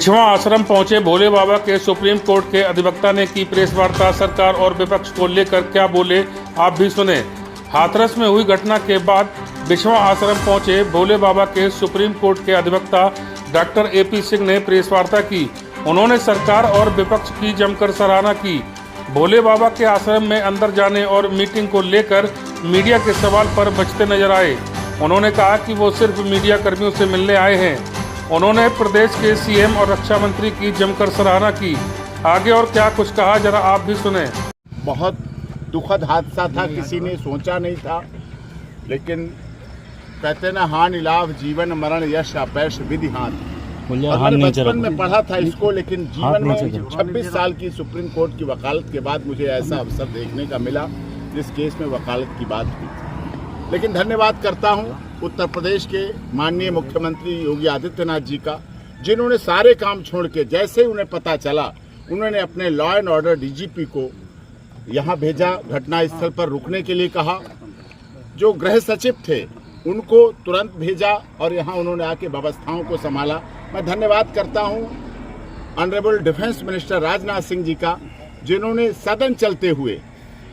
बिछवा आश्रम पहुंचे भोले बाबा के सुप्रीम कोर्ट के अधिवक्ता ने की प्रेस वार्ता। सरकार और विपक्ष को लेकर क्या बोले, आप भी सुने। हाथरस में हुई घटना के बाद बिछवा आश्रम पहुंचे भोले बाबा के सुप्रीम कोर्ट के अधिवक्ता डॉक्टर AP सिंह ने प्रेस वार्ता की। उन्होंने सरकार और विपक्ष की जमकर सराहना की। भोले बाबा के आश्रम में अंदर जाने और मीटिंग को लेकर मीडिया के सवाल पर बचते नजर आए। उन्होंने कहा कि वो सिर्फ मीडिया कर्मियों से मिलने आए हैं। उन्होंने प्रदेश के CM और रक्षा मंत्री की जमकर सराहना की। आगे और क्या कुछ कहा, जरा आप भी सुने। बहुत दुखद हादसा था, किसी ने सोचा नहीं था, लेकिन कहते ना हानि लाभ जीवन मरण यश अपयश विधि हाथ। मैंने बचपन में पढ़ा था इसको, लेकिन जीवन में 26 साल की सुप्रीम कोर्ट की वकालत के बाद मुझे ऐसा अवसर देखने का मिला जिस केस में वकालत की बात हुई। लेकिन धन्यवाद करता हूं उत्तर प्रदेश के माननीय मुख्यमंत्री योगी आदित्यनाथ जी का, जिन्होंने सारे काम छोड़ के, जैसे उन्हें पता चला, उन्होंने अपने लॉ एंड ऑर्डर DGP को यहां भेजा, घटना स्थल पर रुकने के लिए कहा। जो गृह सचिव थे उनको तुरंत भेजा और यहां उन्होंने आके व्यवस्थाओं को संभाला। मैं धन्यवाद करता हूं honourable defence minister Rajnath Singh ji का, जिन्होंने सदन चलते हुए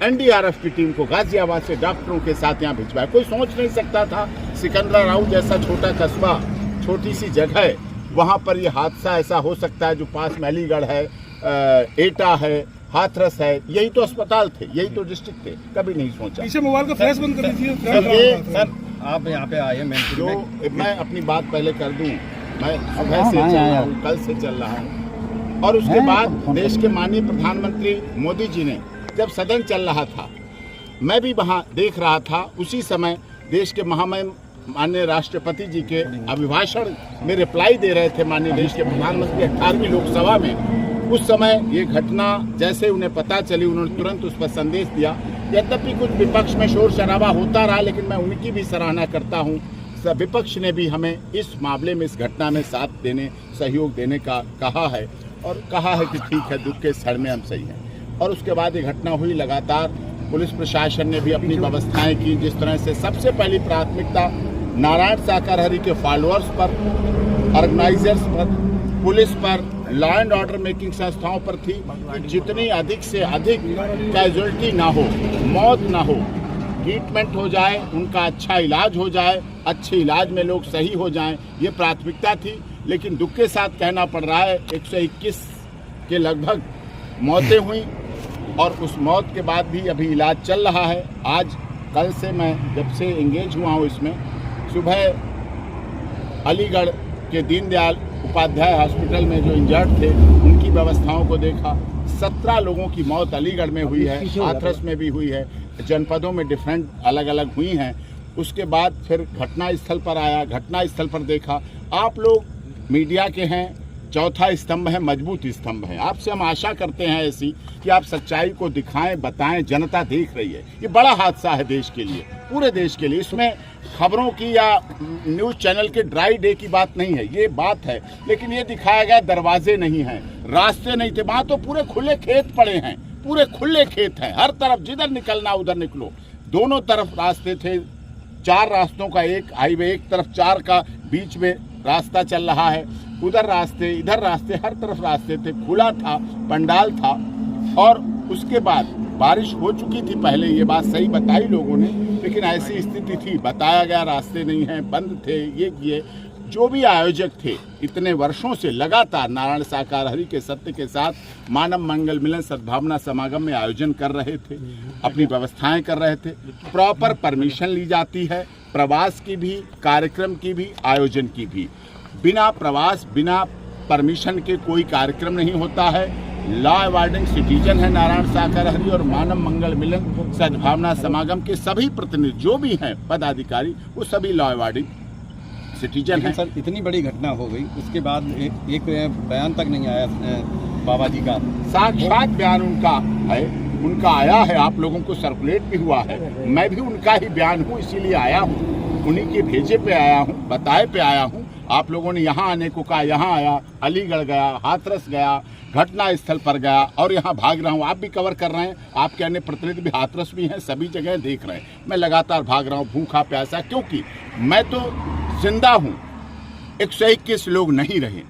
NDRF की टीम को गाजियाबाद से डॉक्टरों के साथ यहाँ भिजवाया। कोई सोच नहीं सकता था सिकंदराबाद जैसा छोटा कस्बा, छोटी सी जगह, वहाँ पर ये हादसा ऐसा हो सकता है। जो पास में अलीगढ़ है, एटा है, हाथरस है, यही तो अस्पताल थे, यही तो डिस्ट्रिक्ट थे। कभी नहीं सोचा। पीछे मोबाइल का फ्लैश बंद कर दीजिए। सर आप यहाँ पे आए, मैं अपनी बात पहले कर दूं। मैं सुबह से चल रहा हूँ, कल से चल रहा हूँ, और उसके बाद देश के माननीय प्रधानमंत्री मोदी जी ने जब सदन चल रहा था, मैं भी वहाँ देख रहा था। उसी समय देश के महामहिम माननीय राष्ट्रपति जी के अभिभाषण में रिप्लाई दे रहे थे माननीय देश के प्रधानमंत्री 18वीं लोकसभा में। उस समय ये घटना जैसे उन्हें पता चली, उन्होंने तुरंत उस पर संदेश दिया। यद्यपि कुछ विपक्ष में शोर शराबा होता रहा, लेकिन मैं उनकी भी सराहना करता हूँ। विपक्ष ने भी हमें इस मामले में, इस घटना में साथ देने, सहयोग देने का कहा है, और कहा है कि ठीक है, दुख के क्षण में हम सही हैं। और उसके बाद ये घटना हुई। लगातार पुलिस प्रशासन ने भी अपनी व्यवस्थाएं की। जिस तरह से सबसे पहली प्राथमिकता नारायण साकारहरी के फॉलोअर्स पर, ऑर्गेनाइजर्स पर, पुलिस पर, लॉ एंड ऑर्डर मेकिंग संस्थाओं पर थी कि जितनी अधिक से अधिक कैजुअलिटी ना हो, मौत ना हो, ट्रीटमेंट हो जाए, उनका अच्छा इलाज हो जाए, अच्छे इलाज में लोग सही हो जाएं, ये प्राथमिकता थी। लेकिन दुख के साथ कहना पड़ रहा है 121 के लगभग मौतें हुई, और उस मौत के बाद भी अभी इलाज चल रहा है। आज कल से मैं जब से एंगेज हुआ हूँ इसमें, सुबह अलीगढ़ के दीनदयाल उपाध्याय हॉस्पिटल में जो इंजर्ड थे उनकी व्यवस्थाओं को देखा। 17 लोगों की मौत अलीगढ़ में हुई है, हाथरस में भी हुई है, जनपदों में डिफरेंट अलग अलग हुई हैं। उसके बाद फिर घटना स्थल पर आया, घटना स्थल पर देखा। आप लोग मीडिया के हैं, चौथा स्तंभ है, मजबूत स्तंभ है। आपसे हम आशा करते हैं ऐसी कि आप सच्चाई को दिखाएं, बताएं। जनता देख रही है। ये बड़ा हादसा है देश के लिए, पूरे देश के लिए। इसमें खबरों की या न्यूज़ चैनल के ड्राई डे की बात नहीं है, ये बात है। लेकिन ये दिखाया गया दरवाजे नहीं हैं, रास्ते नहीं थे। वहाँ तो पूरे खुले खेत पड़े हैं, पूरे खुले खेत हैं, हर तरफ जिधर निकलना उधर निकलो। दोनों तरफ रास्ते थे, 4 रास्तों का एक हाईवे, एक तरफ 4 का बीच में रास्ता चल रहा है। उधर रास्ते, इधर रास्ते, हर तरफ रास्ते थे, खुला था, पंडाल था। और उसके बाद बारिश हो चुकी थी पहले, ये बात सही बताई लोगों ने, लेकिन ऐसी स्थिति थी, बताया गया रास्ते नहीं हैं, बंद थे। ये जो भी आयोजक थे इतने वर्षों से लगातार नारायण साकारहरी के सत्य के साथ मानव मंगल मिलन सद्भावना समागम में आयोजन कर रहे थे, अपनी व्यवस्थाएं कर रहे थे। प्रॉपर परमिशन ली जाती है, प्रवास की भी, कार्यक्रम की भी, आयोजन की भी। बिना प्रवास, बिना परमिशन के कोई कार्यक्रम नहीं होता है। लॉ अबाइडिंग सिटीजन है नारायण साकारहरी, और मानव मंगल मिलन सद्भावना समागम के सभी प्रतिनिधि जो भी हैं पदाधिकारी, वो सभी लॉ अबाइडिंग सिटीजन है। सर, इतनी बड़ी घटना हो गई, उसके बाद एक बयान तक नहीं आया बाबा जी का। साक्षात बयान उनका है, उनका आया है, आप लोगों को सर्कुलेट भी हुआ है। मैं भी उनका ही बयान हूँ, इसीलिए आया हूँ, उन्हीं के भेजे पे आया हूँ, बताए पे आया हूँ। आप लोगों ने यहाँ आने को कहा, यहाँ आया, अलीगढ़ गया, हाथरस गया, घटना स्थल पर गया, और यहाँ भाग रहा हूँ। आप भी कवर कर रहे हैं, आपके अन्य प्रतिनिधि भी हाथरस भी हैं, सभी जगह देख रहे हैं। मैं लगातार भाग रहा हूँ, भूखा प्यासा, क्योंकि मैं तो जिंदा हूँ, 121 लोग नहीं रहे।